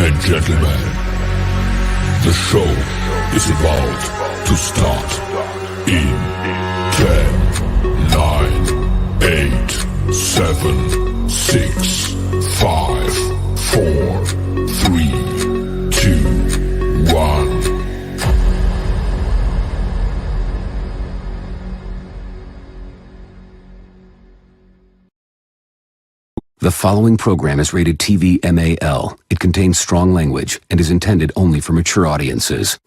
and gentlemen, the show is about to start in 10, 9, 8, 7, 6, 5, 4, 3, 2, 1. The following program is rated TV MAL. It contains strong language and is intended only for mature audiences.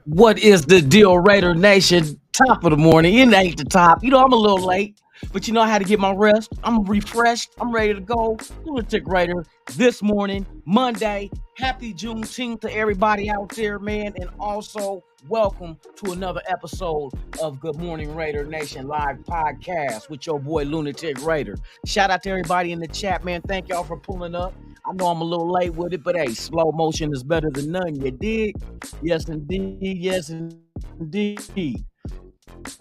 What is the deal, Raider Nation? Top of the morning. It ain't the top. You know, I'm a little late, but you know I had to get my rest. I'm refreshed. I'm ready to go. Lunatic Raider this morning, Monday. Happy Juneteenth to everybody out there, man. And also, welcome to another episode of Good Morning Raider Nation live podcast with your boy Lunatic Raider. Shout out to everybody in the chat, man. Thank y'all for pulling up. I know I'm a little late with it, but hey, slow motion is better than none. You dig? Yes, indeed. Yes, indeed.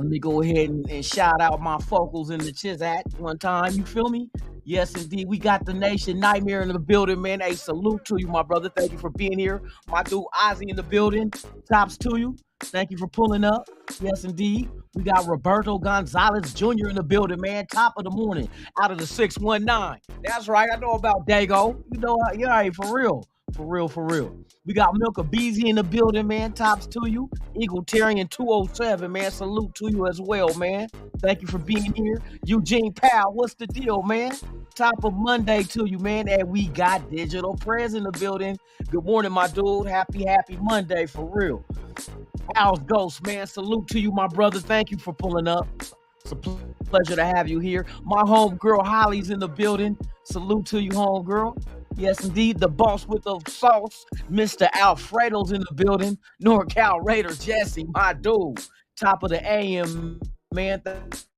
Let me go ahead and shout out my focals in the Chizat one time. You feel me? Yes, indeed. We got the Nation Nightmare in the building, man. Hey, salute to you, my brother. Thank you for being here. My dude Ozzy in the building. Tops to you. Thank you for pulling up. Yes, indeed. We got Roberto Gonzalez Jr. in the building, man. Top of the morning out of the 619. That's right. I know about Dago. You know, yeah, for real. For real, for real. We got Milka Beezy in the building, man. Tops to you. Eagletarian 207, man. Salute to you as well, man. Thank you for being here. Eugene Powell, what's the deal, man? Top of Monday to you, man. And we got Digital Prez in the building. Good morning, my dude. Happy Monday, for real. Al's Ghost, man. Salute to you, my brother. Thank you for pulling up. It's a pleasure to have you here. My homegirl Holly's in the building. Salute to you, homegirl. Yes, indeed. The boss with the sauce, Mr. Alfredo's in the building. NorCal Raider Jesse, my dude. Top of the AM, man.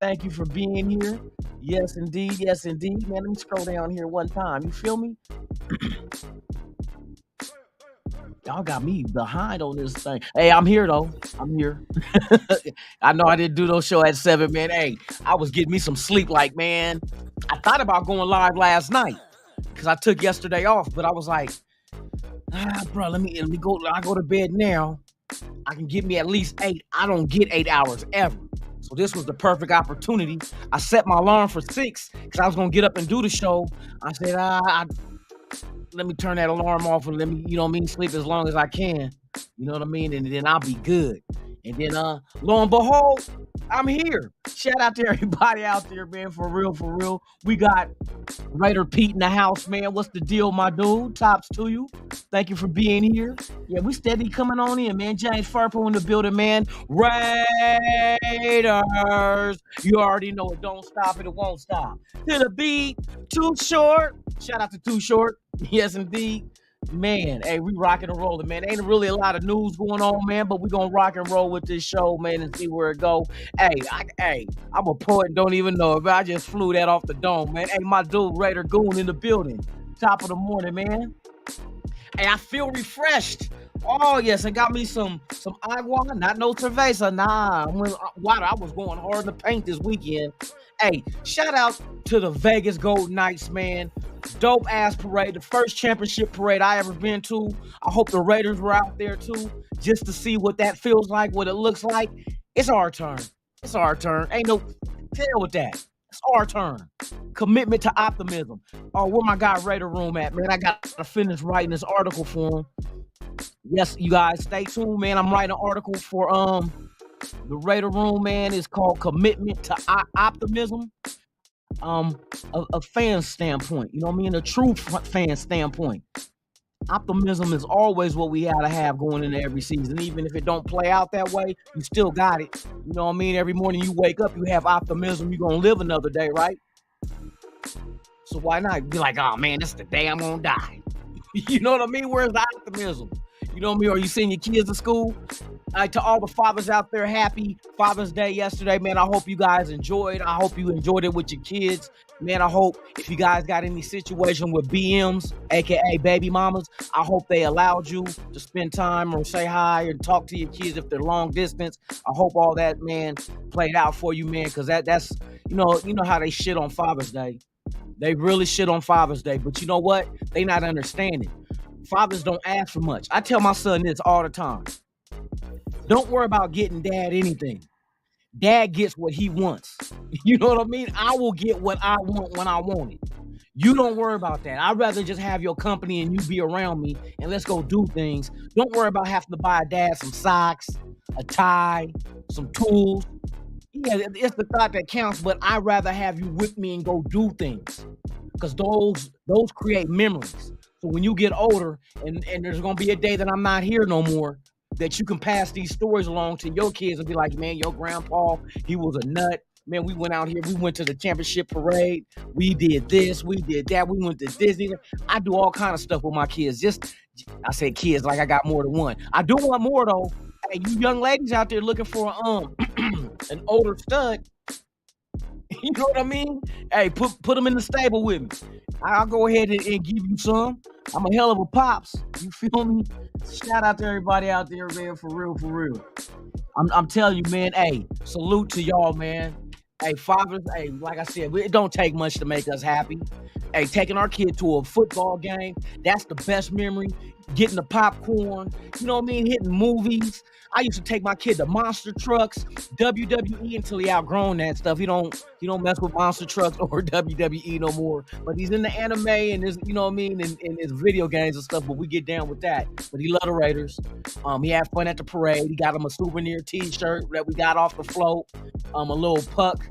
Thank you for being here. Yes, indeed. Yes, indeed. Man, let me scroll down here one time. You feel me? Y'all got me behind on this thing. Hey, I'm here, though. I'm here. I know I didn't do no show at 7, man. Hey, I was getting me some sleep. Like, man, I thought about going live last night because I took yesterday off, but I was like, bro, let me go. I go to bed now. I can get me at least 8. I don't get 8 hours ever. So this was the perfect opportunity. I set my alarm for 6 because I was going to get up and do the show. I said, let me turn that alarm off and let me, you know what I mean, sleep as long as I can. You know what I mean? And then I'll be good. And then, lo and behold, I'm here. Shout out to everybody out there, man. For real, for real. We got Raider Pete in the house, man. What's the deal, my dude? Tops to you. Thank you for being here. Yeah, we steady coming on in, man. James Farpo in the building, man. Raiders. You already know it. Don't stop it. It won't stop. To the beat. Too Short. Shout out to Too Short. Yes, indeed. Man, hey, we rocking and rolling, man. Ain't really a lot of news going on, man, but we gonna rock and roll with this show, man, and see where it go. Hey, I'm a poet and don't even know it, but I just flew that off the dome, man. Hey, my dude, Raider Goon in the building. Top of the morning, man. Hey, I feel refreshed. Oh, yes, I got me some agua, not no cerveza. Nah, water. I was going hard in the paint this weekend. Hey, shout out to the Vegas Golden Knights, man. Dope ass parade, the first championship parade I ever been to. I hope the Raiders were out there too, just to see what that feels like, what it looks like. It's our turn. It's our turn. Ain't no hell with that. It's our turn. Commitment to optimism. Oh, where my guy Raider Room at, man? I got to finish writing this article for him. Yes, you guys, stay tuned, man. I'm writing an article for the Raider Room, man. It's called Commitment to Optimism. A fan standpoint, you know what I mean? A true fan standpoint. Optimism is always what we gotta have going into every season. Even if it don't play out that way, you still got it. You know what I mean? Every morning you wake up, you have optimism. You're gonna live another day, right? So why not be like, oh man, this is the day I'm gonna die. You know what I mean? Where's the optimism? You know what I mean? Or you send your kids to school? To all the fathers out there, happy Father's Day yesterday, man. I hope you guys enjoyed. I hope you enjoyed it with your kids. Man, I hope if you guys got any situation with BMs, aka baby mamas, I hope they allowed you to spend time or say hi and talk to your kids if they're long distance. I hope all that, man, played out for you, man, because that's you know how they shit on Father's Day. They really shit on Father's Day, but you know what? They not understanding. Fathers don't ask for much. I tell my son this all the time. Don't worry about getting dad anything. Dad gets what he wants. You know what I mean? I will get what I want when I want it. You don't worry about that. I'd rather just have your company and you be around me and let's go do things. Don't worry about having to buy dad some socks, a tie, some tools. Yeah, it's the thought that counts, but I'd rather have you with me and go do things. Because those create memories. So when you get older and there's going to be a day that I'm not here no more, that you can pass these stories along to your kids and be like, man, your grandpa, he was a nut. Man, we went out here. We went to the championship parade. We did this. We did that. We went to Disney. I do all kind of stuff with my kids. I said kids like I got more than one. I do want more, though. Hey, you young ladies out there looking for an older stud, you know what I mean? Hey, put them in the stable with me. I'll go ahead and give you some. I'm a hell of a pops. You feel me? Shout out to everybody out there, man, for real, for real. I'm telling you, man, hey, salute to y'all, man. Hey, fathers, hey, like I said, it don't take much to make us happy. Hey, taking our kid to a football game, that's the best memory. Getting the popcorn, you know what I mean? Hitting movies. I used to take my kid to monster trucks, WWE until he outgrown that stuff. He don't mess with monster trucks or WWE no more. But he's in the anime and his, you know what I mean, and his video games and stuff. But we get down with that. But he loved the Raiders. He had fun at the parade. He got him a souvenir T-shirt that we got off the float. A little puck.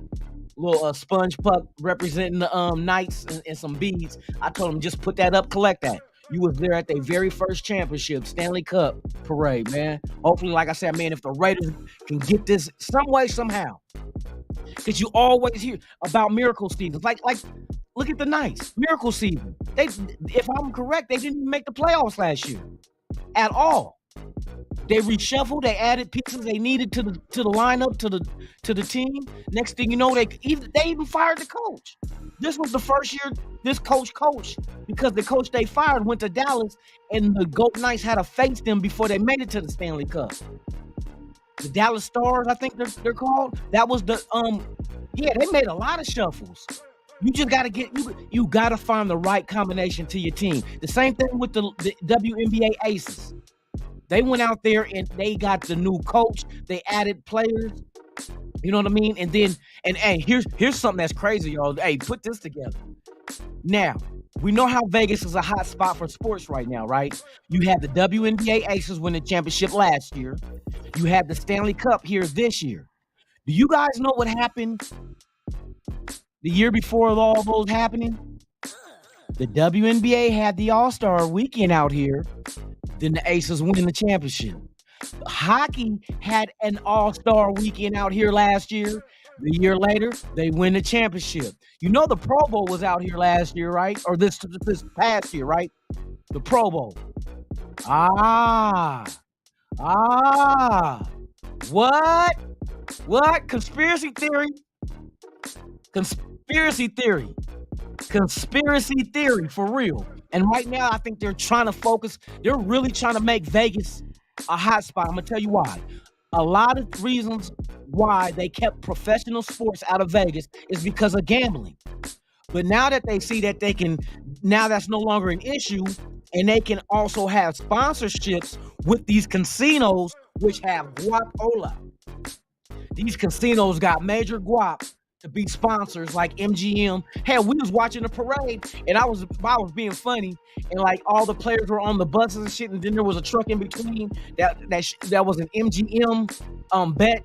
Little sponge puck representing the Knights and some beads. I told him just put that up, collect that. You was there at their very first championship, Stanley Cup parade, man. Hopefully, like I said, man, if the Raiders can get this some way, somehow. Because you always hear about miracle seasons. Like, look at the Knights. Miracle season. If I'm correct, they didn't even make the playoffs last year. At all. They reshuffled, they added pieces they needed to the lineup, to the team. Next thing you know, they even fired the coach. This was the first year this coach coached because the coach they fired went to Dallas and the Gold Knights had to face them before they made it to the Stanley Cup. The Dallas Stars, I think they're called. That was the they made a lot of shuffles. You just gotta you gotta find the right combination to your team. The same thing with the WNBA Aces. They went out there and they got the new coach. They added players. You know what I mean? And hey, here's something that's crazy, y'all. Hey, put this together. Now, we know how Vegas is a hot spot for sports right now, right? You had the WNBA Aces win the championship last year. You had the Stanley Cup here this year. Do you guys know what happened the year before all those happening? The WNBA had the All-Star weekend out here. Then the Aces win the championship. Hockey had an All-Star weekend out here last year. The year later, they win the championship. You know the Pro Bowl was out here last year, right? Or this past year, right? The Pro Bowl. What? Conspiracy theory? Conspiracy theory for real. And right now, I think they're trying to focus. They're really trying to make Vegas a hot spot. I'm going to tell you why. A lot of reasons why they kept professional sports out of Vegas is because of gambling. But now that they see that now that's no longer an issue, and they can also have sponsorships with these casinos, which have guapola. These casinos got major guap to be sponsors like MGM. Hell, we was watching the parade and I was being funny, and like all the players were on the buses and shit, and then there was a truck in between that was an MGM bet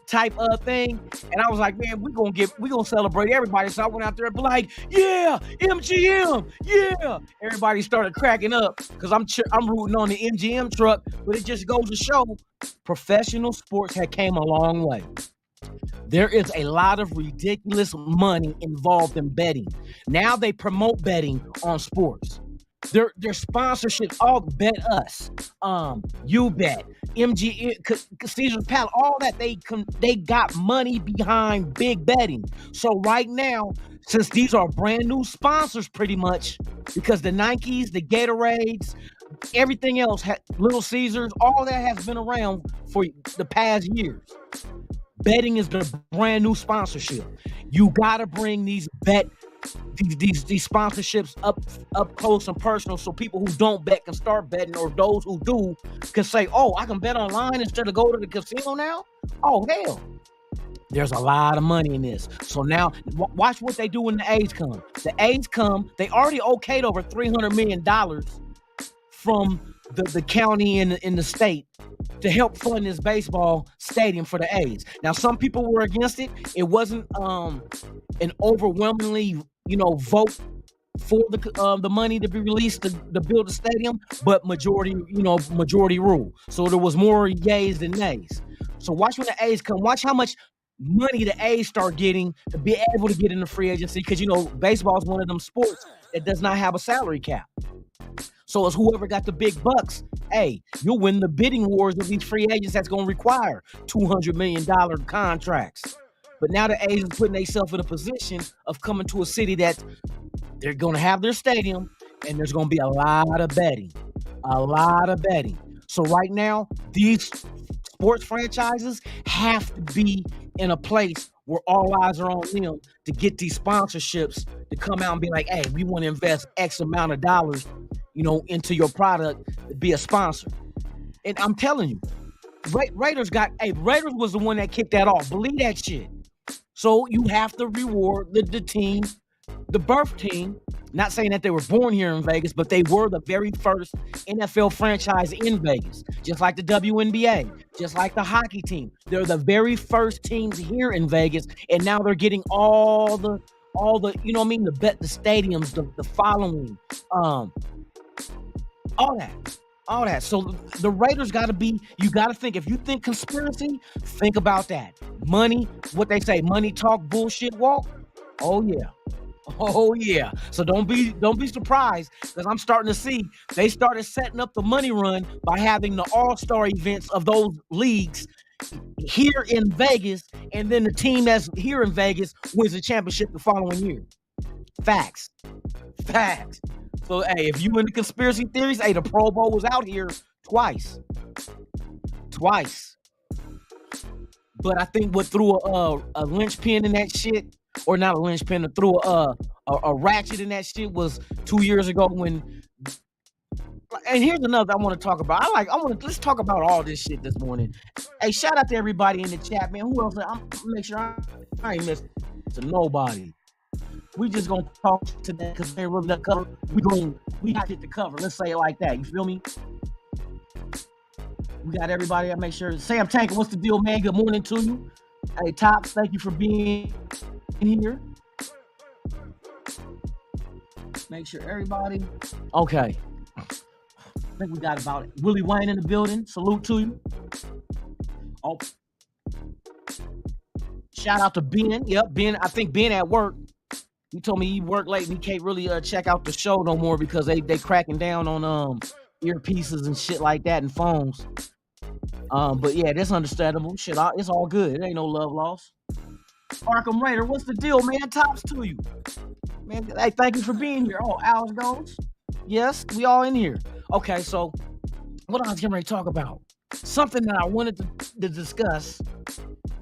type of thing, and I was like, man, we gonna celebrate everybody. So I went out there and be like, yeah, MGM, yeah. Everybody started cracking up because I'm rooting on the MGM truck, but it just goes to show professional sports had came a long way. There is a lot of ridiculous money involved in betting. Now they promote betting on sports. Their sponsorship, all Bet Us, You Bet, Caesar's Palace, all that they got money behind big betting. So right now, since these are brand new sponsors, pretty much, because the Nikes, the Gatorades, everything else, Little Caesars, all that has been around for the past years. Betting is the brand new sponsorship. You gotta bring these sponsorships up close and personal, so people who don't bet can start betting, or those who do can say, "Oh, I can bet online instead of go to the casino now." Oh hell, there's a lot of money in this. So now watch what they do when the A's come. The A's come. They already okayed over $300 million from the county and in the state to help fund this baseball stadium for the A's. Now, some people were against it. It wasn't an overwhelmingly, vote for the money to be released to build the stadium, but majority rule. So there was more yays than nays. So watch when the A's come. Watch how much money the A's start getting to be able to get in the free agency, because baseball is one of them sports that does not have a salary cap. So it's whoever got the big bucks. Hey, you'll win the bidding wars with these free agents that's going to require $200 million contracts. But now the A's is putting themselves in a position of coming to a city that they're going to have their stadium, and there's going to be a lot of betting. So right now, these sports franchises have to be in a place where all eyes are on them to get these sponsorships to come out and be like, hey, we want to invest X amount of dollars, into your product to be a sponsor. And I'm telling you, Raiders was the one that kicked that off. Believe that shit. So you have to reward the team, the birth team. Not saying that they were born here in Vegas, but they were the very first NFL franchise in Vegas, just like the WNBA, just like the hockey team. They're the very first teams here in Vegas, and now they're getting all the the stadiums, the following, all that. So the Raiders you got to think, if you think conspiracy, think about that. Money, what they say, money talk, bullshit walk. Oh yeah. So don't be surprised, because I'm starting to see they started setting up the money run by having the all-star events of those leagues here in Vegas, and then the team that's here in Vegas wins the championship the following year. Facts. So hey, if you into conspiracy theories, hey, the Pro Bowl was out here twice. But I think what threw a linchpin in that shit, or not a linchpin, but threw a ratchet in that shit, was 2 years ago when. And here's another I want to talk about. Let's talk about all this shit this morning. Hey, shout out to everybody in the chat, man. Who else? I'm make sure I ain't missing to nobody. We just gonna talk today because they really not cover. We got it to cover. Let's say it like that. You feel me? We got everybody. I make sure. Sam Tanker, what's the deal, man? Good morning to you. Hey, Tops, thank you for being here. Make sure everybody. Okay. I think we got about it. Willie Wayne in the building. Salute to you. Oh. Shout out to Ben. Yep, Ben. I think Ben at work. He told me he worked late and he can't really check out the show no more because they cracking down on earpieces and shit like that and phones. But yeah, that's understandable. Shit, it's all good. It ain't no love lost. Arkham Raider, what's the deal, man? Tops to you. Man, hey, thank you for being here. Oh, Alice Goes. Yes, we all in here. Okay, so what I was getting ready to talk about. Something that I wanted to discuss.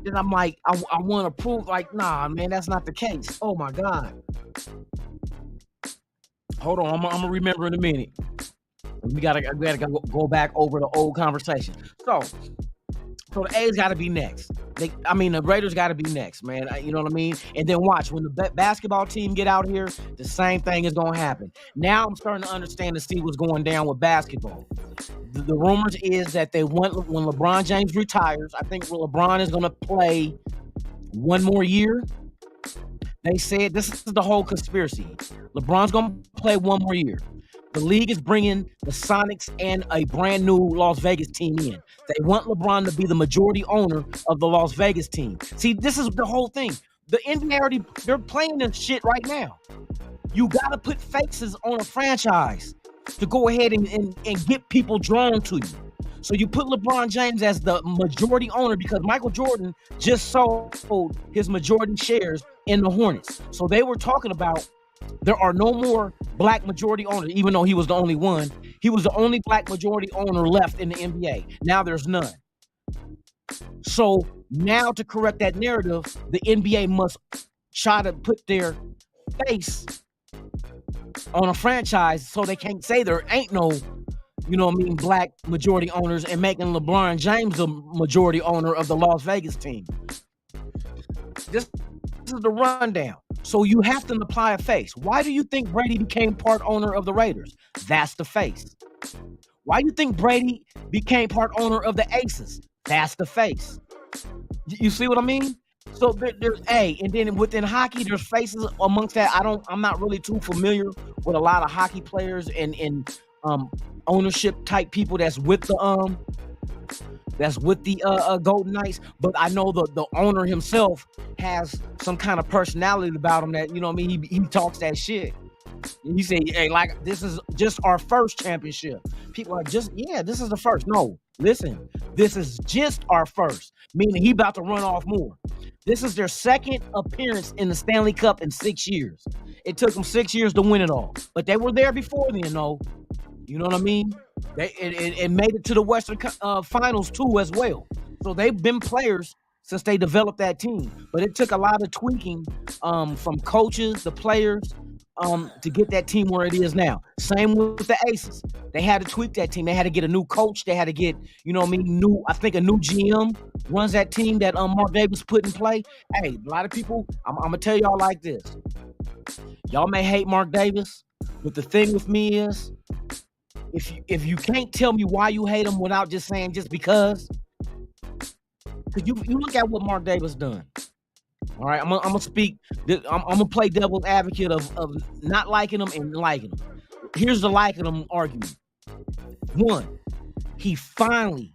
Then I'm like, I want to prove, like, nah, man, that's not the case. Oh my God. Hold on, I'm gonna remember in a minute. We gotta go back over the old conversation. So the A's got to be next. The Raiders got to be next, man. You know what I mean? And then watch, when the basketball team get out here, the same thing is going to happen. Now I'm starting to understand and see what's going down with basketball. The rumors is that when LeBron James retires, I think LeBron is going to play one more year. They said this is the whole conspiracy. LeBron's going to play one more year. The league is bringing the Sonics and a brand new Las Vegas team in. They want LeBron to be the majority owner of the Las Vegas team. See, this is the whole thing. The NBA already, they're playing this shit right now. You got to put faces on a franchise to go ahead and get people drawn to you. So you put LeBron James as the majority owner because Michael Jordan just sold his majority shares in the Hornets. So they were talking about there are no more black majority owners, even though he was the only one. He was the only black majority owner left in the NBA. Now there's none. So now to correct that narrative, the NBA must try to put their face on a franchise so they can't say there ain't no, black majority owners and making LeBron James the majority owner of the Las Vegas team. This is the rundown. So you have to apply a face. Why do you think Brady became part owner of the Raiders? That's the face. Why do you think Brady became part owner of the Aces? That's the face. You see what I mean? So there's and then within hockey, there's faces amongst that. I'm not really too familiar with a lot of hockey players and ownership type people that's with the Golden Knights, but I know the owner himself has some kind of personality about him that, he talks that shit. And he say, hey, like, this is just our first championship. People are this is the first. No, listen, this is just our first, meaning he about to run off more. This is their second appearance in the Stanley Cup in 6 years. It took them 6 years to win it all, but they were there before then, though. You know what I mean? It made it to the Western Finals too as well. So they've been players since they developed that team. But it took a lot of tweaking from coaches, the players, to get that team where it is now. Same with the Aces. They had to tweak that team. They had to get a new coach. They had to get, I think a new GM runs that team that Mark Davis put in play. Hey, a lot of people, I'm going to tell y'all like this. Y'all may hate Mark Davis, but the thing with me is, if you can't tell me why you hate him without just saying just because you look at what Mark Davis done. All right, I'm gonna speak. I'm gonna play devil's advocate of not liking him and liking him. Here's the liking him argument. One, he finally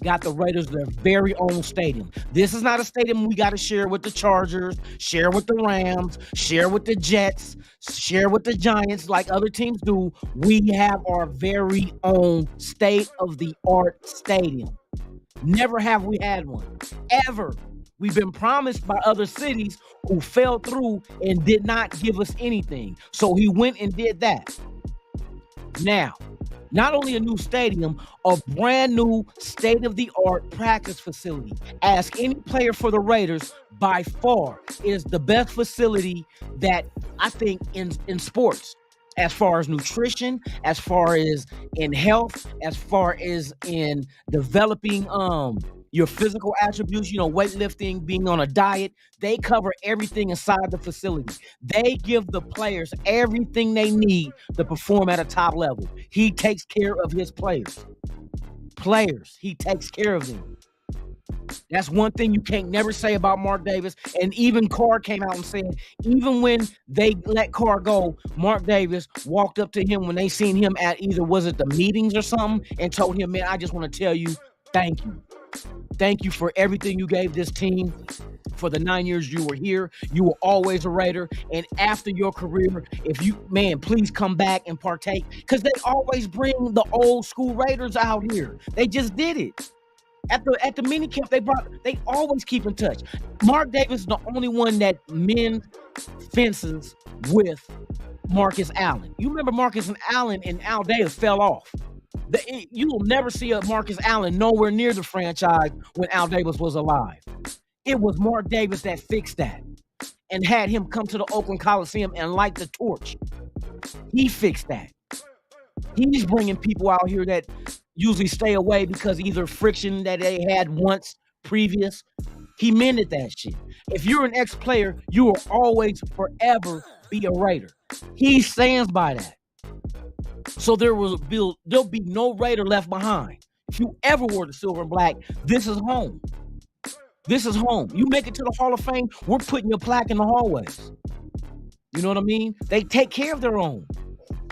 got the Raiders their very own stadium. This is not a stadium we got to share with the Chargers, share with the Rams, share with the Jets, share with the Giants like other teams do. We have our very own state-of-the-art stadium. Never have we had one, ever. We've been promised by other cities who fell through and did not give us anything. So he went and did that. Now, not only a new stadium, a brand new state-of-the-art practice facility. Ask any player for the Raiders, by far, is the best facility that I think in sports. As far as nutrition, as far as in health, as far as in developing your physical attributes, weightlifting, being on a diet, they cover everything inside the facility. They give the players everything they need to perform at a top level. He takes care of his players. He takes care of them. That's one thing you can't never say about Mark Davis. And even Carr came out and said, even when they let Carr go, Mark Davis walked up to him when they seen him at either was it the meetings or something and told him, man, I just want to tell you, thank you. Thank you for everything you gave this team for the 9 years you were here. You were always a Raider. And after your career, please come back and partake. Because they always bring the old school Raiders out here. They just did it. At the minicamp, they always keep in touch. Mark Davis is the only one that men fences with Marcus Allen. You remember Marcus Allen and Al Davis fell off. You will never see a Marcus Allen nowhere near the franchise when Al Davis was alive. It was Mark Davis that fixed that and had him come to the Oakland Coliseum and light the torch. He fixed that. He's bringing people out here that usually stay away because either friction that they had once previous. He mended that shit. If you're an ex-player, you will always forever be a Raider. He stands by that. So there'll be no Raider left behind. If you ever wore the silver and black, this is home. This is home. You make it to the Hall of Fame, we're putting your plaque in the hallways. You know what I mean? They take care of their own.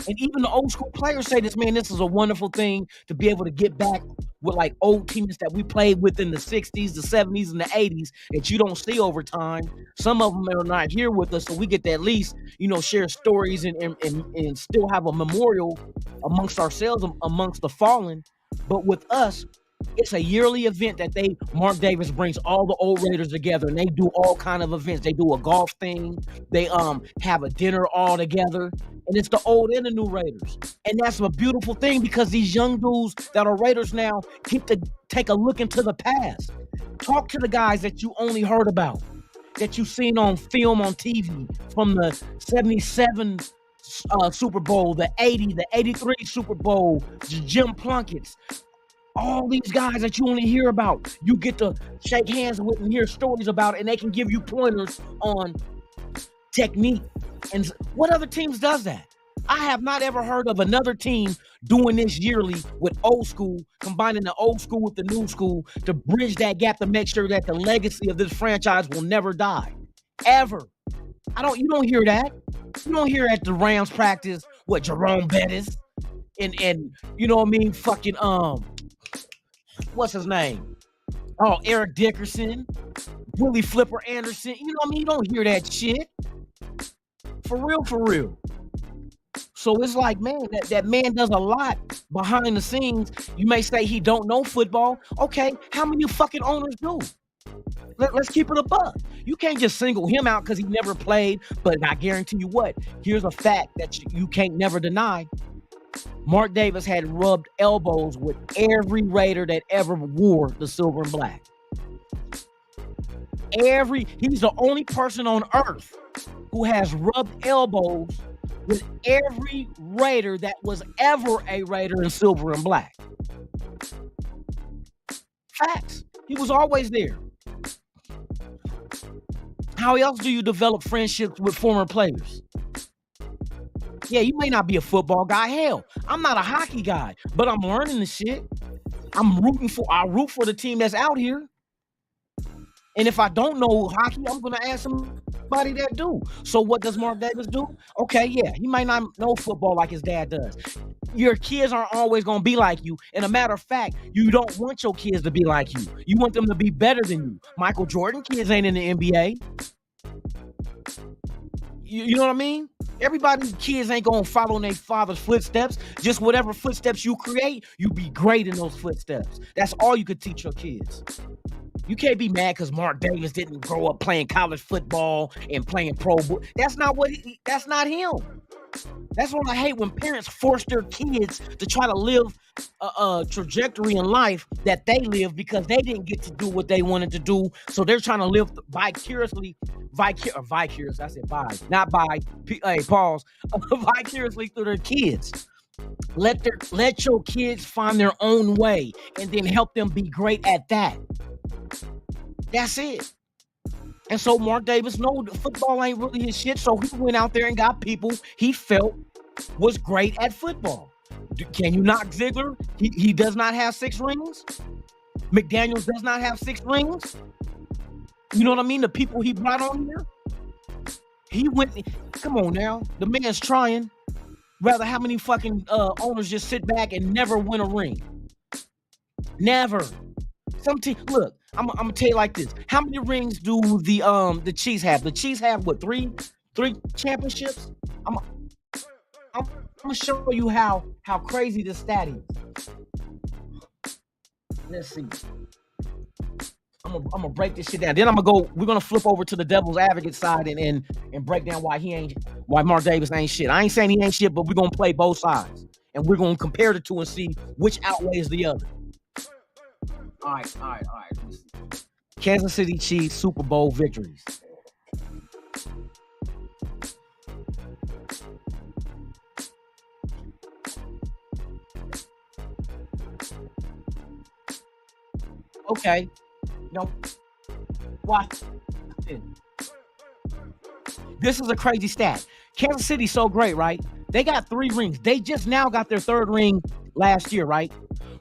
And even the old school players say this, man, this is a wonderful thing to be able to get back with like old teams that we played with in the 60s, the 70s, and the 80s that you don't see over time. Some of them are not here with us, so we get to at least, share stories and still have a memorial amongst ourselves, amongst the fallen. But with us, it's a yearly event that Mark Davis brings all the old Raiders together, and they do all kind of events. They do a golf thing. They have a dinner all together, and it's the old and the new Raiders. And that's a beautiful thing because these young dudes that are Raiders now get to take a look into the past. Talk to the guys that you only heard about, that you've seen on film, on TV, from the 77 Super Bowl, the 80, the 83 Super Bowl, Jim Plunkett's. All these guys that you only hear about, you get to shake hands with and hear stories about, and they can give you pointers on technique. And what other teams does that? I have not ever heard of another team doing this yearly with old school, combining the old school with the new school to bridge that gap to make sure that the legacy of this franchise will never die, ever. You don't hear that. You don't hear at the Rams practice what Jerome Bettis and you know what I mean, fucking what's his name? Oh, Eric Dickerson, Willie Flipper Anderson. You know what I mean? You don't hear that shit. For real. So it's like, man, that man does a lot behind the scenes. You may say he don't know football. Okay, how many fucking owners do? Let's keep it a buck. You can't just single him out because he never played. But I guarantee you what, here's a fact that you can't never deny. Mark Davis had rubbed elbows with every Raider that ever wore the silver and black. He's the only person on earth who has rubbed elbows with every Raider that was ever a Raider in silver and black. Facts. He was always there. How else do you develop friendships with former players? Yeah, you may not be a football guy. Hell, I'm not a hockey guy, but I'm learning the shit. I root for the team that's out here. And if I don't know hockey, I'm going to ask somebody that do. So what does Mark Davis do? Okay, yeah, he might not know football like his dad does. Your kids aren't always going to be like you. And a matter of fact, you don't want your kids to be like you. You want them to be better than you. Michael Jordan kids ain't in the NBA. You know what I mean? Everybody's kids ain't gonna follow in their father's footsteps. Just whatever footsteps you create, you be great in those footsteps. That's all you could teach your kids. You can't be mad because Mark Davis didn't grow up playing college football and playing pro. That's not him. That's what I hate, when parents force their kids to try to live a trajectory in life that they live because they didn't get to do what they wanted to do. So they're trying to live vicariously. I said by, not by. Hey, pause. Vicariously through their kids. Let your kids find their own way and then help them be great at that. That's it. And so Mark Davis, no, football ain't really his shit. So he went out there and got people he felt was great at football. Can you knock Ziegler? He does not have 6 rings. McDaniels does not have 6 rings. You know what I mean? The people he brought on here. He went, come on now. The man's trying. Rather, how many fucking owners just sit back and never win a ring? Never. Some team, look, I'm gonna tell you like this. How many rings do the Chiefs have? The Chiefs have what, three championships? I'm gonna show you how crazy this stat is. Let's see. I'm gonna break this shit down. Then we're gonna flip over to the devil's advocate side and break down why Mark Davis ain't shit. I ain't saying he ain't shit, but we're gonna play both sides. And we're gonna compare the two and see which outweighs the other. All right. Let me see. Kansas City Chiefs Super Bowl victories. Okay. No. Watch. This is a crazy stat. Kansas City's so great, right? They got 3 rings. They just now got their 3rd ring last year, right?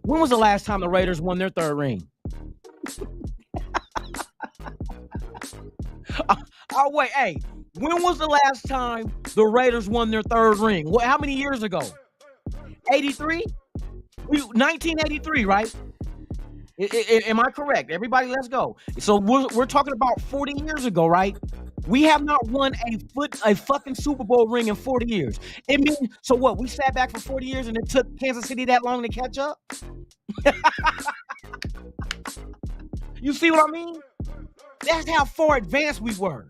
When was the last time the Raiders won their 3rd ring? Oh, wait, hey. When was the last time the Raiders won their 3rd ring? How many years ago? 83? 1983, right? Am I correct? Everybody, let's go. So we're talking about 40 years ago, right? We have not won a fucking Super Bowl ring in 40 years. It means, so what? We sat back for 40 years and it took Kansas City that long to catch up? You see what I mean? That's how far advanced we were.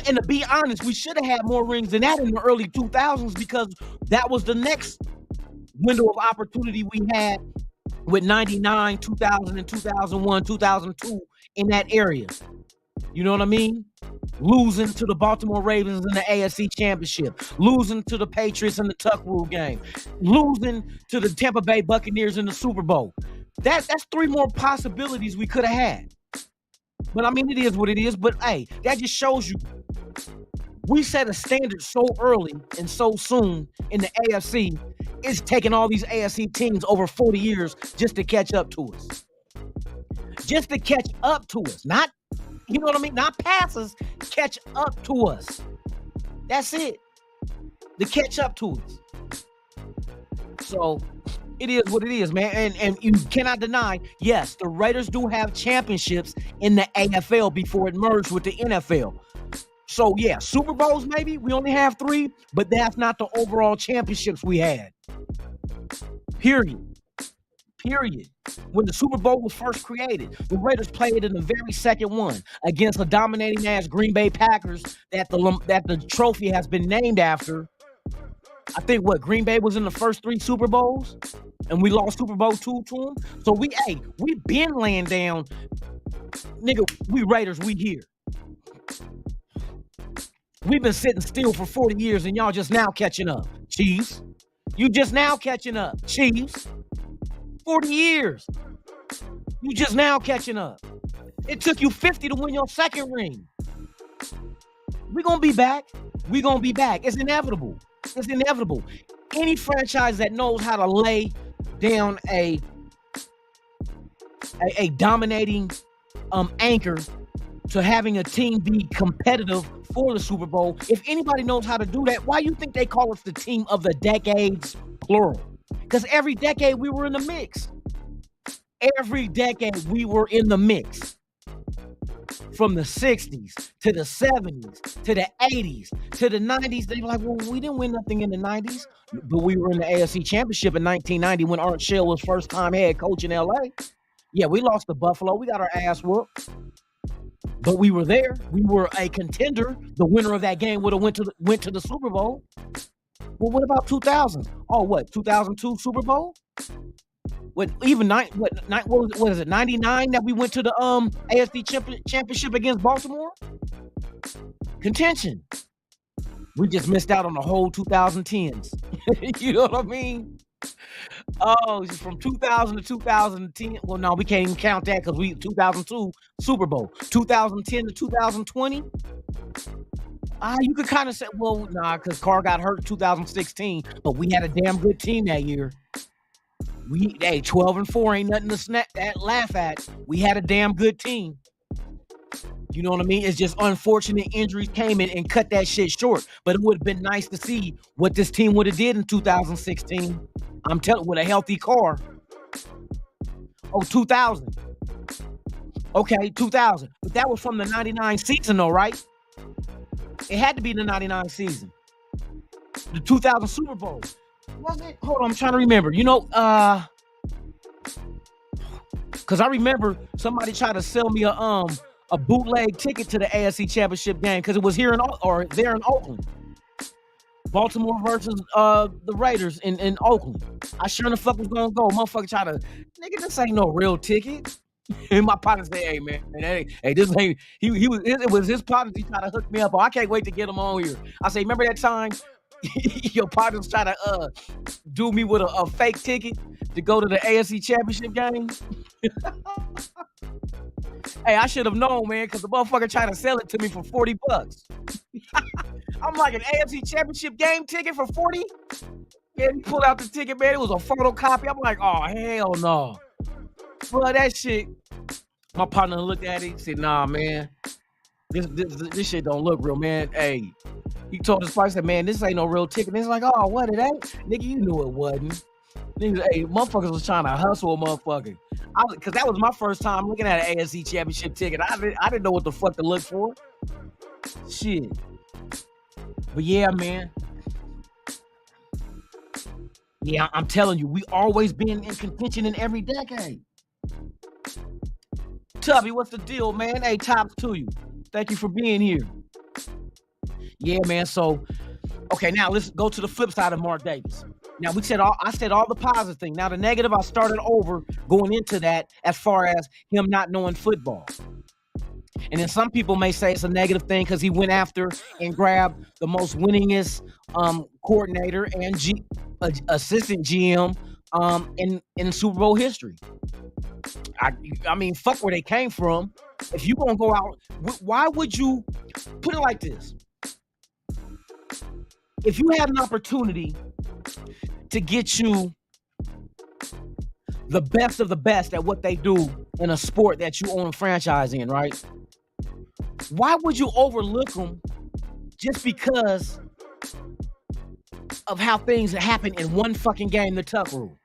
And to be honest, we should have had more rings than that in the early 2000s because that was the next window of opportunity we had with 99, 2000, and 2001, 2002 in that area. You know what I mean? Losing to the Baltimore Ravens in the AFC Championship, losing to the Patriots in the Tuck Rule game, losing to the Tampa Bay Buccaneers in the Super Bowl. That's three more possibilities we could have had. But I mean, it is what it is. But hey, that just shows you we set a standard so early and so soon in the AFC. It's taking all these AFC teams over 40 years just to catch up to us. Just to catch up to us. Not, you know what I mean? Not pass us, catch up to us. That's it. To catch up to us. So it is what it is, man. And you cannot deny, yes, the Raiders do have championships in the AFL before it merged with the NFL. So yeah, Super Bowls maybe, we only have 3, but that's not the overall championships we had. Period. When the Super Bowl was first created, the Raiders played in the very second one against a dominating ass Green Bay Packers that the trophy has been named after. I think Green Bay was in the first 3 Super Bowls, and we lost Super Bowl 2 to them. So we been laying down, nigga. We Raiders, we here. We've been sitting still for 40 years, and y'all just now catching up. Chiefs, you just now catching up. Chiefs, 40 years. You just now catching up. It took you 50 to win your second ring. We're gonna be back. It's inevitable. Any franchise that knows how to lay down a dominating anchor to having a team be competitive for the Super Bowl, if anybody knows how to do that, why you think they call us the team of the decades, plural? Because every decade we were in the mix. Every decade we were in the mix. From the 60s to the 70s to the 80s to the 90s. They were like, well, we didn't win nothing in the 90s. But we were in the AFC Championship in 1990 when Art Shell was first time head coach in LA. Yeah, we lost to Buffalo. We got our ass whooped. But we were there. We were a contender. The winner of that game would have went to the Super Bowl. Well, what about 2000? Oh, what? 2002 Super Bowl? What was it? 99 that we went to the AFC Championship against Baltimore? Contention. We just missed out on the whole 2010s. You know what I mean? Oh, from 2000 to 2010. Well, no, we can't even count that because 2002 Super Bowl. 2010 to 2020. You could kind of say, well, nah, because Carr got hurt in 2016, but we had a damn good team that year. 12-4 ain't nothing to laugh at. We had a damn good team. You know what I mean? It's just unfortunate injuries came in and cut that shit short. But it would have been nice to see what this team would have did in 2016. I'm telling, with a healthy Carr. Oh, 2000. Okay, 2000. But that was from the 99 season though, right? It had to be the 99 season. The 2000 Super Bowl. Was it? Hold on, I'm trying to remember. You know, because I remember somebody tried to sell me a bootleg ticket to the AFC Championship game because it was there in Oakland. Baltimore versus the Raiders in Oakland. I sure the fuck was gonna go. Motherfucker try to, nigga, this ain't no real ticket. And my partner said, hey man, this ain't, it was his partners he tried to hook me up on. I can't wait to get him on here. I say, remember that time your partners try to do me with a fake ticket to go to the AFC Championship game? Hey, I should have known, man, because the motherfucker tried to sell it to me for $40. I'm like, an AFC Championship game ticket for 40? Yeah, he pulled out the ticket, man. It was a photocopy. I'm like, oh, hell no. Well, that shit, my partner looked at it and said, nah, man, this shit don't look real, man. Hey, he told his price, said, man, this ain't no real ticket. And it's like, oh, what, it ain't? Nigga, you knew it wasn't. Niggas, hey, motherfuckers was trying to hustle a motherfucker. Because that was my first time looking at an AFC Championship ticket. I didn't know what the fuck to look for. Shit. But yeah, man. Yeah, I'm telling you, we always been in contention in every decade. Tubby, what's the deal, man? Hey, tops to you. Thank you for being here. Yeah, man. So, okay, now let's go to the flip side of Mark Davis. Now I said all the positive thing. Now the negative, I started over going into that as far as him not knowing football. And then some people may say it's a negative thing because he went after and grabbed the most winningest coordinator and assistant GM in Super Bowl history. I mean, fuck where they came from. If you gonna go out, why would you put it like this? If you had an opportunity to get you the best of the best at what they do in a sport that you own a franchise in, right? Why would you overlook them just because of how things happen in one fucking game, the tuck rule?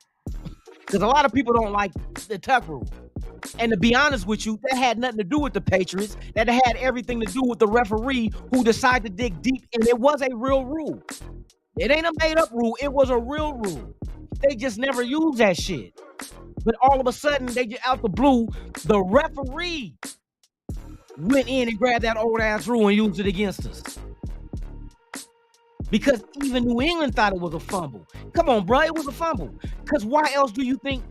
Because a lot of people don't like the tuck rule. And to be honest with you, that had nothing to do with the Patriots. That had everything to do with the referee who decided to dig deep. And it was a real rule. It ain't a made-up rule. It was a real rule. They just never used that shit. But all of a sudden, they just out the blue, the referee went in and grabbed that old-ass rule and used it against us. Because even New England thought it was a fumble. Come on, bro, it was a fumble. Because why else do you think,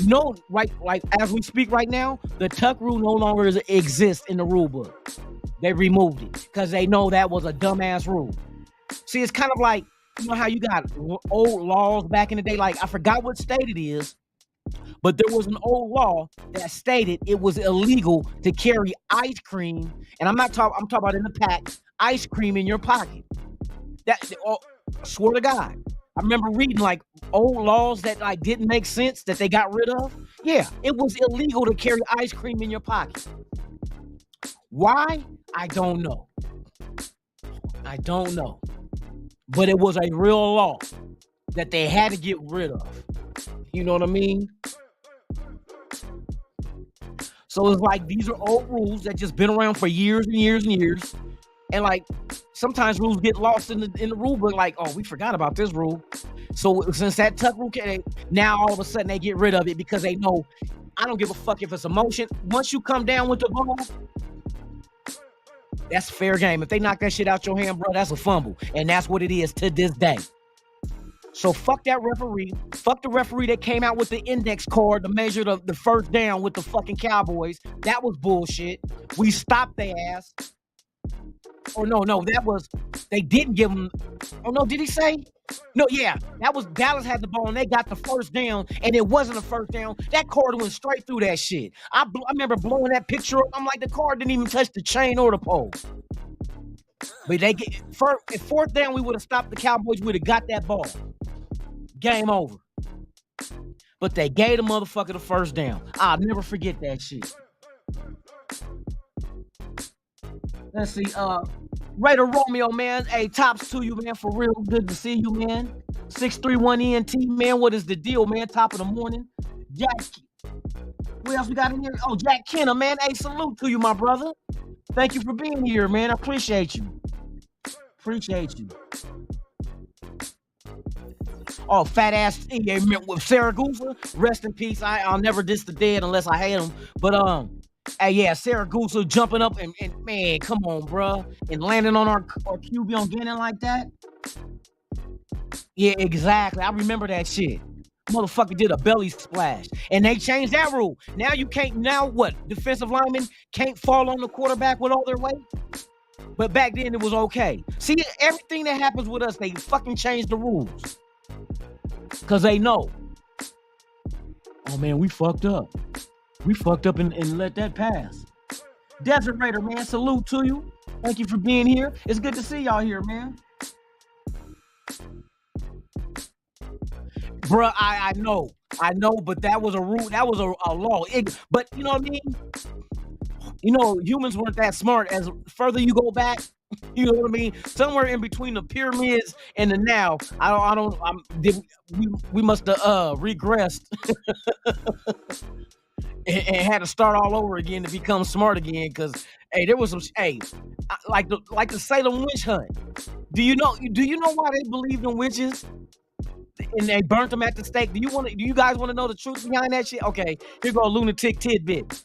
no, right, like as we speak right now, the tuck rule no longer exists in the rule book. They removed it because they know that was a dumbass rule. See, it's kind of like, you know how you got old laws back in the day, like I forgot what state it is, but there was an old law that stated it was illegal to carry ice cream, and I'm talking about in the pack, ice cream in your pocket. That, swear to God, I remember reading like old laws that like didn't make sense that they got rid of. Yeah, it was illegal to carry ice cream in your pocket. Why? I don't know. But it was a real law that they had to get rid of. You know what I mean? So it's like these are old rules that just been around for years and years and years. And like sometimes rules get lost in the rule book, like, oh, we forgot about this rule. So since that tuck rule came, now all of a sudden they get rid of it because they know I don't give a fuck if it's a motion. Once you come down with the ball, that's fair game. If they knock that shit out your hand, bro, that's a fumble. And that's what it is to this day. So fuck that referee. Fuck the referee that came out with the index card to measure the first down with the fucking Cowboys. That was bullshit. We stopped their ass. Oh, no, that was, they didn't give him, oh, no, did he say? No, yeah, that was, Dallas had the ball and they got the first down and it wasn't a first down. That card went straight through that shit. I remember blowing that picture up. I'm like, the card didn't even touch the chain or the pole. But they get, if fourth down, we would have stopped the Cowboys, we would have got that ball. Game over. But they gave the motherfucker the first down. I'll never forget that shit. Let's see, Raider Romeo, man. Hey, tops to you, man. For real, good to see you, man. 631 ENT, man. What is the deal, man? Top of the morning. Jack, what else we got in here? Oh, Jack Kenner, man. Hey, salute to you, my brother. Thank you for being here, man. I appreciate you. Oh, fat ass with Saragusa. Rest in peace. I'll never diss the dead unless I hate them. But hey, yeah, Saragusa jumping up and man, come on, bro, and landing on our QB on Gannon like that. Yeah, exactly. I remember that shit. Motherfucker did a belly splash, and they changed that rule. Now you can't. Now what? Defensive linemen can't fall on the quarterback with all their weight. But back then it was okay. See, everything that happens with us, they fucking change the rules because they know. Oh man, we fucked up. We fucked up and let that pass. Desert Raider, man, salute to you. Thank you for being here. It's good to see y'all here, man. Bruh, I know, but that was a rule. That was a law. But you know what I mean? You know, humans weren't that smart. As further you go back, you know what I mean? Somewhere in between the pyramids and the now, we must have regressed. and had to start all over again to become smart again. Because hey, there was some like the Salem witch hunt. Do you know why they believed in witches and they burnt them at the stake? Do you guys want to know the truth behind that shit? Okay, here go a lunatic tidbit.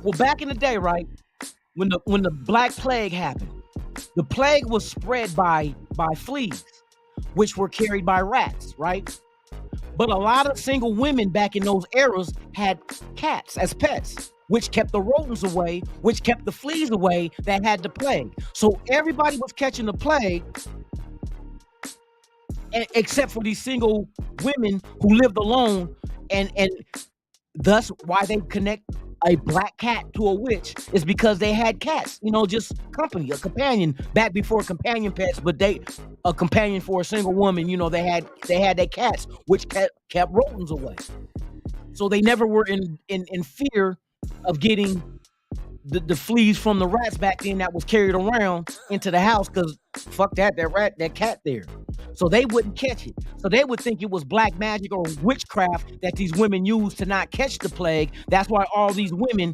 Well, back in the day, right, when the Black Plague happened, the plague was spread by fleas, which were carried by rats, right? But a lot of single women back in those eras had cats as pets, which kept the rodents away, which kept the fleas away that had the plague. So everybody was catching the plague, except for these single women who lived alone, and thus why they connect a black cat to a witch is because they had cats, just company, a companion back before companion pets, but a companion for a single woman, they had their cats, which kept rodents away. So they never were in fear of getting the fleas from the rats back then that was carried around into the house, because fuck that cat there. So they wouldn't catch it. So they would think it was black magic or witchcraft that these women used to not catch the plague. That's why all these women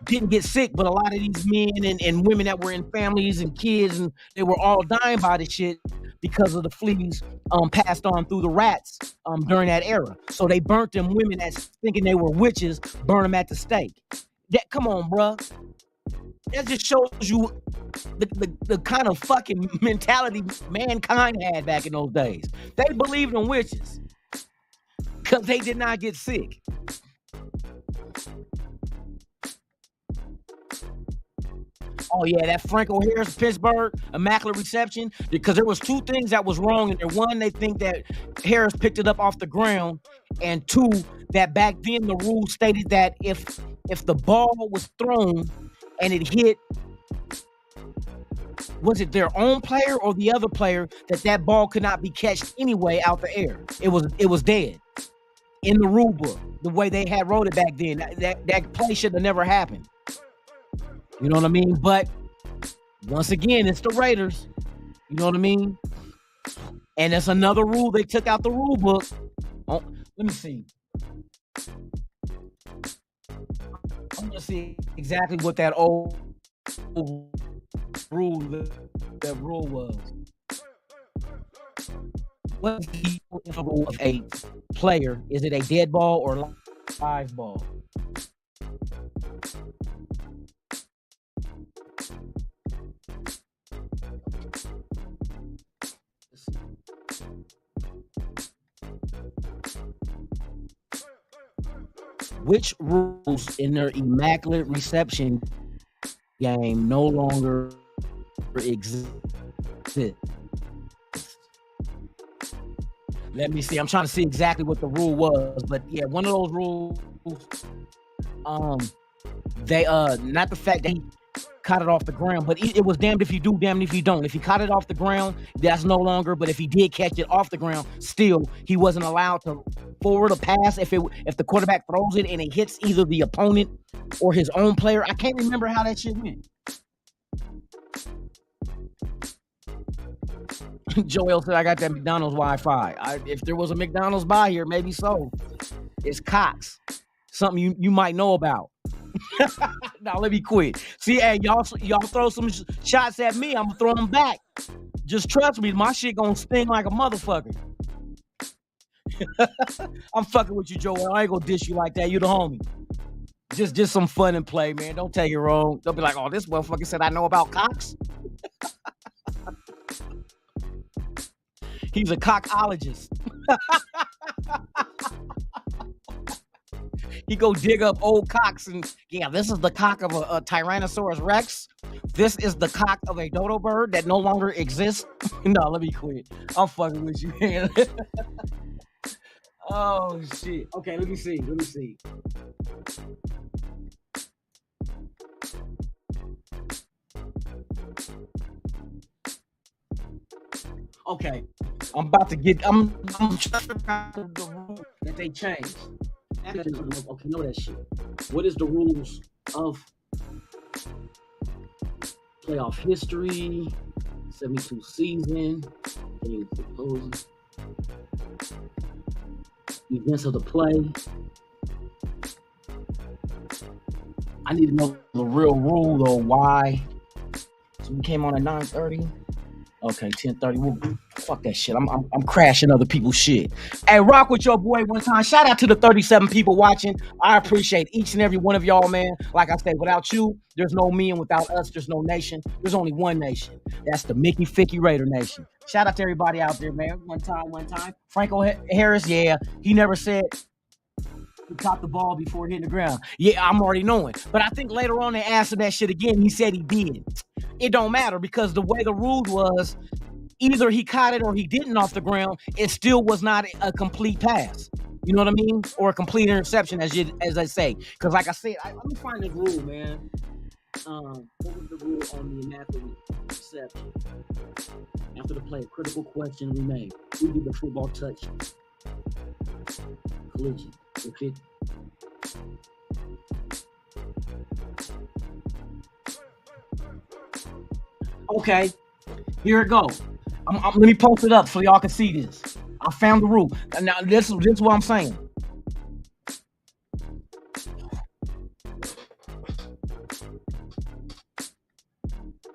didn't get sick, but a lot of these men and women that were in families and kids, and they were all dying by this shit because of the fleas passed on through the rats during that era. So they burnt them women as thinking they were witches, burn them at the stake. Come on, bruh. That just shows you the kind of fucking mentality mankind had back in those days. They believed in witches because they did not get sick. Oh yeah, that Franco Harris Pittsburgh Immaculate Reception, because there was two things that was wrong in there. One, they think that Harris picked it up off the ground, and two, that back then the rule stated that if the ball was thrown and it hit, was it their own player or the other player, that ball could not be catched anyway out the air. It was dead in the rule book, the way they had wrote it back then. That play should have never happened. You know what I mean? But once again, it's the Raiders. You know what I mean? And that's another rule they took out the rule book. Oh, let me see. I'm gonna see exactly what that old rule was. What's the rule of a player? Is it a dead ball or live ball? Which rules in their Immaculate Reception game no longer exist? Let me see. I'm trying to see exactly what the rule was, but yeah, one of those rules. They not the fact that he caught it off the ground, but it was damned if you do, damned if you don't. If he caught it off the ground, that's no longer. But if he did catch it off the ground, still he wasn't allowed to forward a pass if the quarterback throws it and it hits either the opponent or his own player. I can't remember how that shit went. Joel said, I got that McDonald's Wi-Fi. If there was a McDonald's by here, maybe so. It's Cox. Something you might know about. Now let me quit. See, hey, y'all throw some shots at me, I'm gonna throw them back. Just trust me, my shit gonna sting like a motherfucker. I'm fucking with you, Joel. I ain't gonna dish you like that. You the homie. Just some fun and play, man. Don't take it wrong. Don't be like, oh, this motherfucker said I know about Cox. He's a cockologist. He go dig up old cocks and yeah, this is the cock of a Tyrannosaurus Rex. This is the cock of a dodo bird that no longer exists. No, let me quit. I'm fucking with you, man. Oh shit. Okay, let me see. Okay, I'm trying to figure out the rule that they changed. Okay, know that shit. What is the rules of playoff history? 72 season. Events of the play. I need to know the real rule though. Why? So we came on at 9:30. Okay, 10:30. Well, fuck that shit. I'm crashing other people's shit. Hey, rock with your boy one time. Shout out to the 37 people watching. I appreciate each and every one of y'all, man. Like I said, without you, there's no me, and without us, there's no nation. There's only one nation. That's the Mickey Ficky Raider Nation. Shout out to everybody out there, man. One time. Franco Harris, yeah, he never said he caught the ball before hitting the ground. Yeah, I'm already knowing. But I think later on they asked him that shit again. He said he did. It don't matter because the way the rules was, either he caught it or he didn't off the ground. It still was not a complete pass. You know what I mean? Or a complete interception, as I say. Because like I said, let me find the rule, man. What was the rule on the immaculate reception? After the play, a critical question remained. Who did the football touch? Collision. If it okay, here it goes. Let me post it up so y'all can see this. I found the rule. Now this is what I'm saying.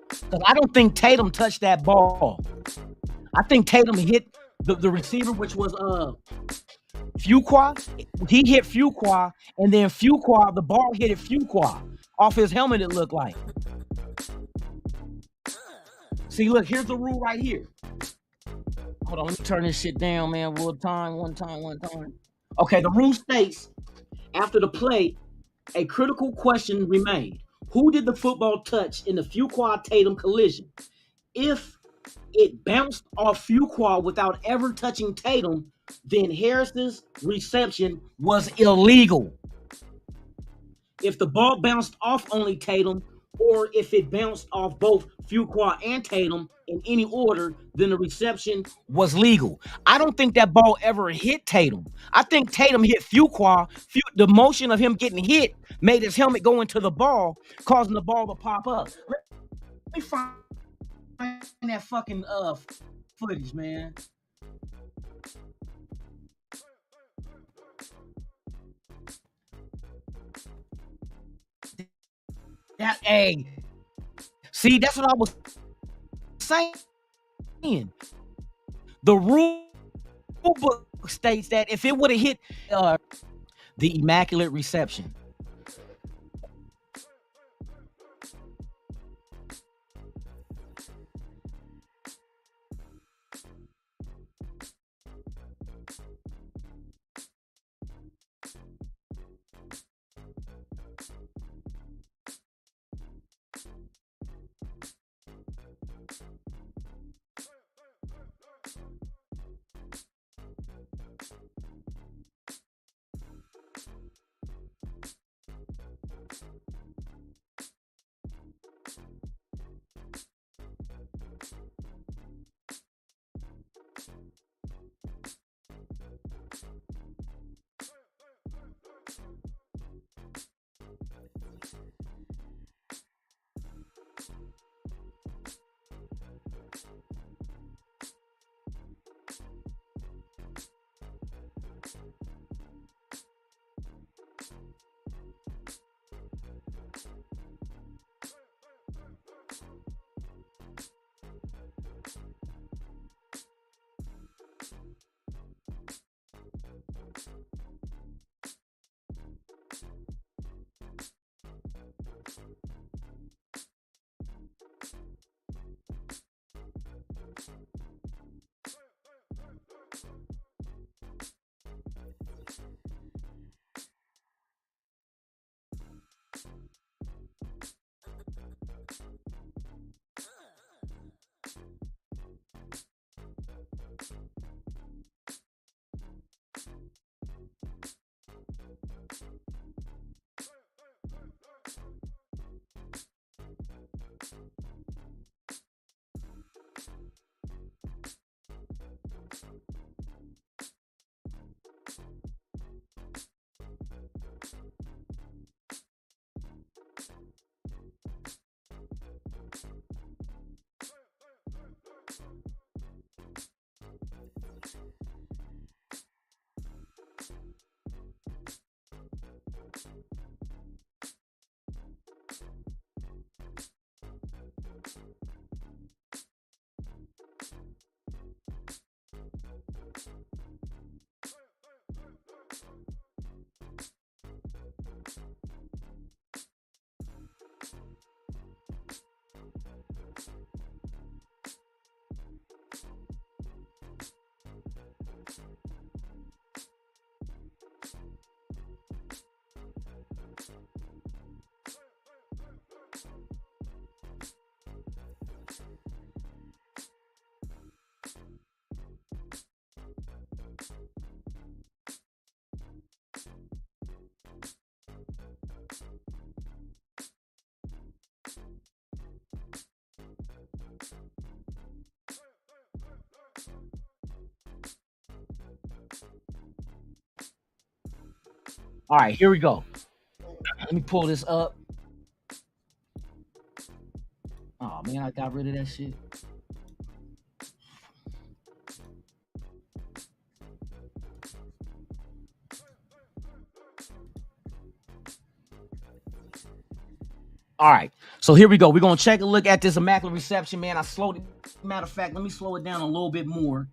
Because I don't think Tatum touched that ball. I think Tatum hit the receiver, which was Fuqua. He hit Fuqua, and then Fuqua, the ball hit Fuqua off his helmet, it looked like. See, look, here's the rule right here. Hold on, let me turn this shit down, man. One time. Okay, the rule states, after the play, a critical question remained. Who did the football touch in the Fuqua-Tatum collision? If it bounced off Fuqua without ever touching Tatum, then Harris's reception was illegal. If the ball bounced off only Tatum, or if it bounced off both Fuqua and Tatum in any order, then the reception was legal. I don't think that ball ever hit Tatum. I think Tatum hit Fuqua. The motion of him getting hit made his helmet go into the ball, causing the ball to pop up. Let me find that fucking footage, man. See, that's what I was saying. The rule book states that if it would have hit the immaculate reception. All right, here we go. Let me pull this up. Oh man, I got rid of that shit. All right, so here we go. We're gonna check a look at this immaculate reception, man. I slowed it. Matter of fact, let me slow it down a little bit more.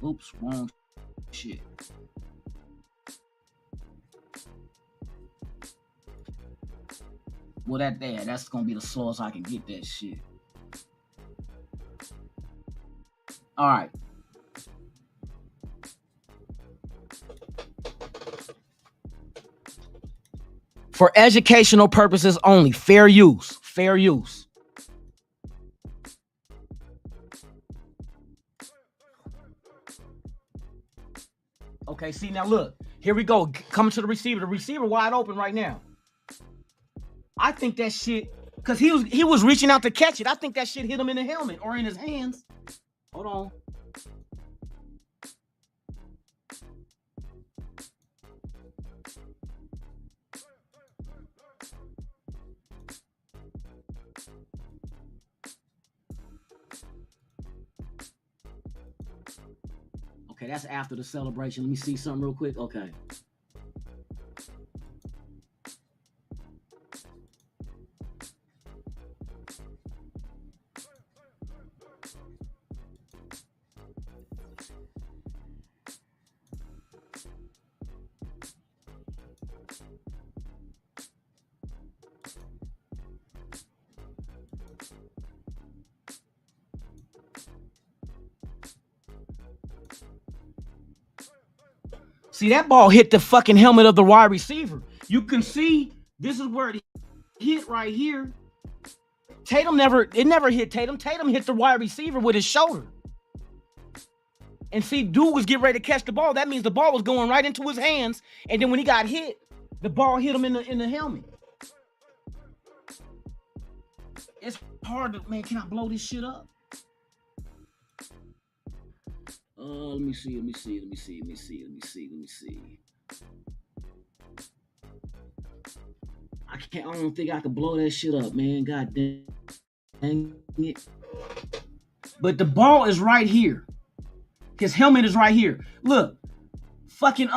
Oops, wrong shit. Well, that's gonna be the slowest I can get that shit. All right. For educational purposes only, fair use, fair use. Okay, see now look, here we go, coming to the receiver wide open right now. I think that shit, because he was reaching out to catch it. I think that shit hit him in the helmet or in his hands. Hold on. Okay, that's after the celebration. Let me see something real quick. Okay. See, that ball hit the fucking helmet of the wide receiver. You can see this is where it hit right here. It never hit Tatum. Tatum hit the wide receiver with his shoulder. And see, dude was getting ready to catch the ball. That means the ball was going right into his hands. And then when he got hit, the ball hit him in the helmet. It's hard to, man, can I blow this shit up? Let me see. I don't think I can blow that shit up, man. God dang it. But the ball is right here. His helmet is right here. Look, fucking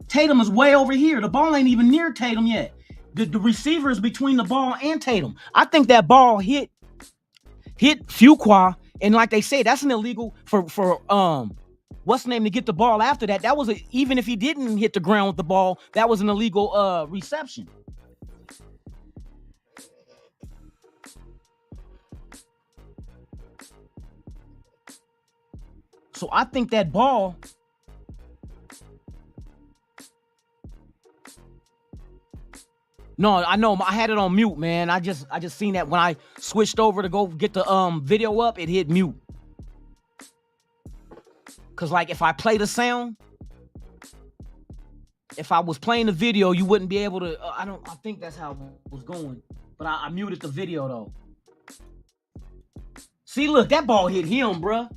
Tatum is way over here. The ball ain't even near Tatum yet. The receiver is between the ball and Tatum. I think that ball hit Fuqua, and like they say, that's an illegal for what's the name to get the ball after that. That was even if he didn't hit the ground with the ball, that was an illegal reception. So I think that ball. No, I know. I had it on mute, man. I just seen that when I switched over to go get the video up, it hit mute. Cause like if I play the sound, if I was playing the video, you wouldn't be able to. I think that's how it was going. But I muted the video though. See, look, that ball hit him, bruh.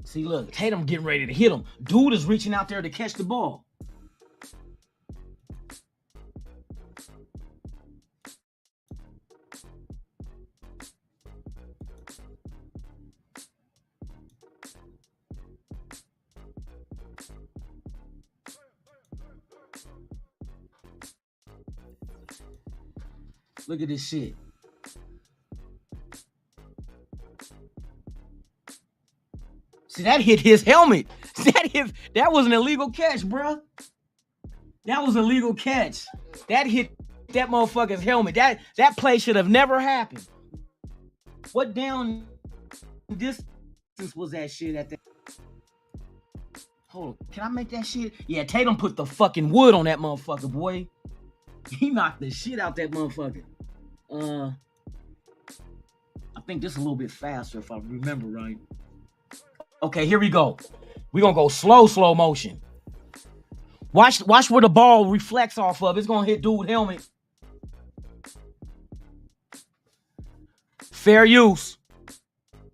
See, look, Tatum getting ready to hit him. Dude is reaching out there to catch the ball. Look at this shit. See, that hit his helmet. That was an illegal catch, bruh. That was a legal catch. That hit that motherfucker's helmet. That play should have never happened. What down distance was that shit at that? Hold on. Can I make that shit? Yeah, Tatum put the fucking wood on that motherfucker, boy. He knocked the shit out that motherfucker. I think this is a little bit faster if I remember right. Okay, here we go. We're gonna go slow motion. Watch where the ball reflects off of. It's gonna hit dude helmet. Fair use.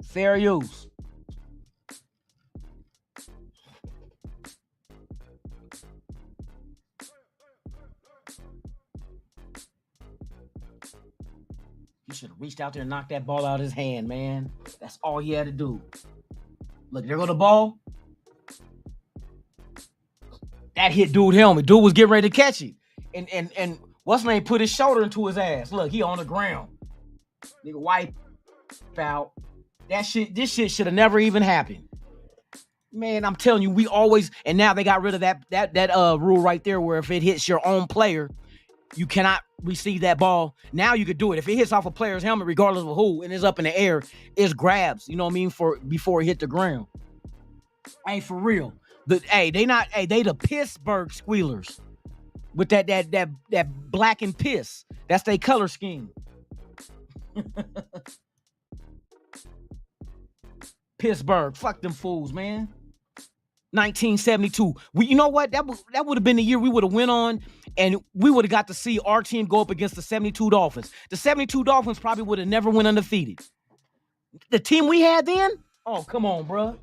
Fair use. He should have reached out there and knocked that ball out of his hand, man. That's all he had to do. Look, there go the ball. That hit dude helmet. Dude was getting ready to catch it. And what's name put his shoulder into his ass. Look, he on the ground. Nigga wipe out. This shit should have never even happened. Man, I'm telling you, we always, and now they got rid of that rule right there where if it hits your own player, you cannot receive that ball. Now you could do it. If it hits off a player's helmet, regardless of who, and it's up in the air, it's grabs, you know what I mean, before it hit the ground. Hey, for real. They the Pittsburgh Squealers with that black and piss. That's their color scheme. Pittsburgh, fuck them fools, man. 1972. You know what? That would have been the year we would have went on and we would have got to see our team go up against the 72 Dolphins. The 72 Dolphins probably would have never went undefeated. The team we had then? Oh, come on, bro.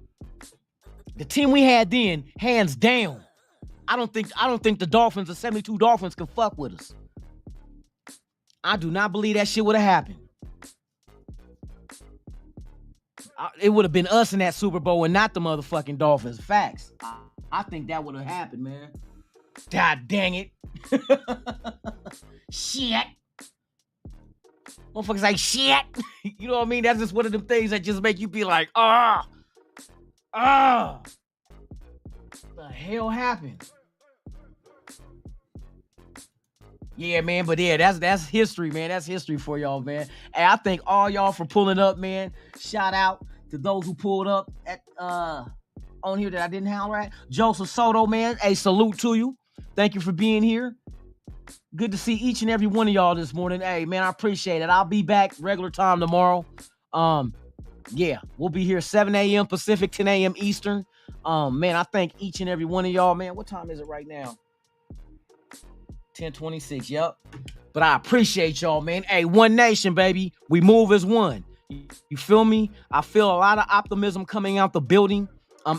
The team we had then, hands down. I don't think the Dolphins, the 72 Dolphins, can fuck with us. I do not believe that shit would have happened. It would have been us in that Super Bowl and not the motherfucking Dolphins. Facts. I think that would have happened, man. God dang it. Shit. Motherfuckers like shit. You know what I mean? That's just one of them things that just make you be like, what the hell happened? Yeah, man, but yeah, that's history, man. That's history for y'all, man. Hey, I thank all y'all for pulling up, man. Shout out to those who pulled up at on here that I didn't holler at. Joseph Soto, man. Hey, salute to you. Thank you for being here. Good to see each and every one of y'all this morning. Hey, man, I appreciate it. I'll be back regular time tomorrow. Yeah, we'll be here 7 a.m. Pacific, 10 a.m. Eastern. Man, I thank each and every one of y'all, man. What time is it right now? 10:26, yep. But I appreciate y'all, man. Hey, One Nation, baby. We move as one. You feel me? I feel a lot of optimism coming out the building,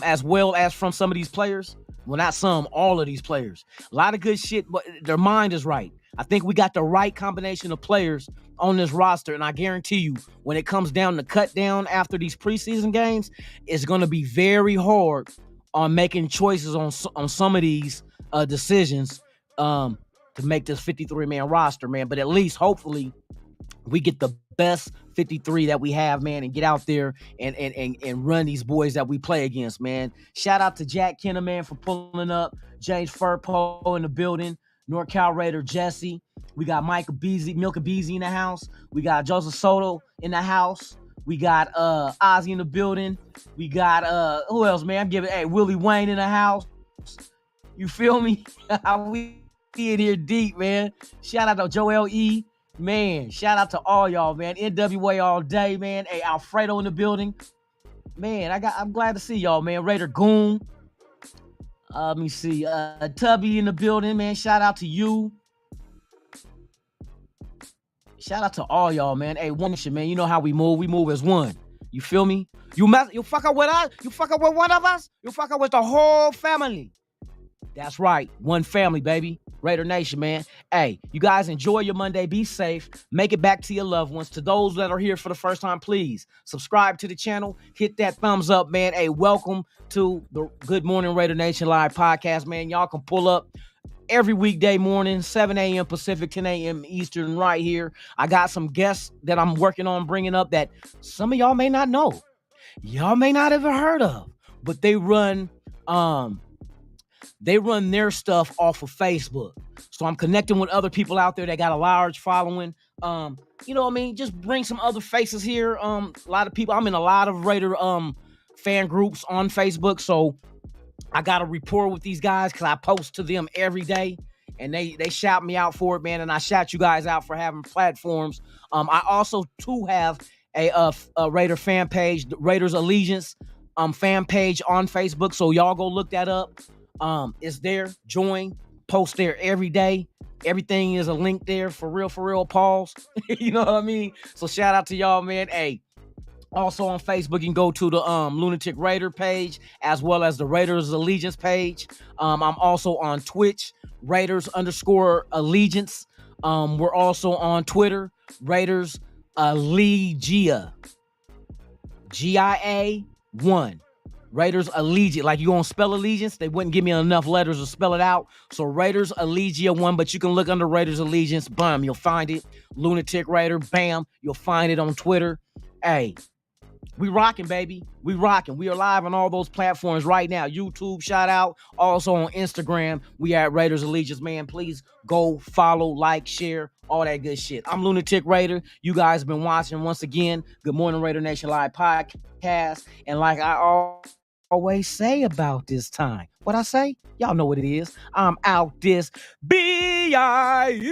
as well as from some of these players. Well, not some, all of these players. A lot of good shit, but their mind is right. I think we got the right combination of players on this roster, and I guarantee you, when it comes down to cut down after these preseason games, it's going to be very hard on making choices on some of these decisions to make this 53-man roster, man. But at least, hopefully, we get the best 53 that we have, man, and get out there and run these boys that we play against, man. Shout out to Jack Kenner, man, for pulling up. James Furpo in the building. NorCal Raider Jesse. We got Milka Beasley in the house. We got Joseph Soto in the house. We got Ozzy in the building. We got who else, man? Willie Wayne in the house. You feel me? We in here deep, man. Shout out to Joel E. Man, shout out to all y'all, man. NWA all day, man. Hey, Alfredo in the building. Man, I'm glad to see y'all, man. Raider Goon. Let me see. Tubby in the building, man. Shout out to you. Shout out to all y'all, man. Hey, One Nation, man. You know how we move. We move as one. You feel me? You fuck up with us. You fuck up with one of us. You fuck up with the whole family. That's right. One family, baby. Raider Nation, man. Hey, you guys enjoy your Monday. Be safe. Make it back to your loved ones. To those that are here for the first time, please subscribe to the channel. Hit that thumbs up, man. Hey, welcome to the Good Morning Raider Nation Live podcast, man. Y'all can pull up every weekday morning, 7 a.m. Pacific, 10 a.m. Eastern, right here. I got some guests that I'm working on bringing up that some of y'all may not know. Y'all may not have ever heard of, but they run their stuff off of Facebook. So I'm connecting with other people out there that got a large following. You know what I mean? Just bring some other faces here. A lot of people, I'm in a lot of Raider fan groups on Facebook. So I got a rapport with these guys because I post to them every day. And they shout me out for it, man. And I shout you guys out for having platforms. I also, too, have a Raider fan page, Raiders Allegiance fan page on Facebook. So y'all go look that up. It's there. Join. Post there every day. Everything is a link there, for real, pause. You know what I mean? So shout out to y'all, man. Hey, also on Facebook, you can go to the Lunatic Raider page, as well as the Raiders Allegiance page. I'm also on Twitch, Raiders_Allegiance. We're also on Twitter, Raiders Allegia, GIA1. Raiders Allegiance. Like, you gonna spell allegiance? They wouldn't give me enough letters to spell it out. So Raiders Allegia 1, but you can look under Raiders Allegiance. Bam, you'll find it. Lunatic Raider, bam, you'll find it on Twitter. Hey, we rocking, baby. We rocking. We are live on all those platforms right now. YouTube, shout out. Also on Instagram, we at Raiders Allegiance, man. Please go follow, like, share, all that good shit. I'm Lunatic Raider. You guys have been watching once again Good Morning Raider Nation Live podcast. And like I always say about this time, what I say? Y'all know what it is. I'm out this B-I-N.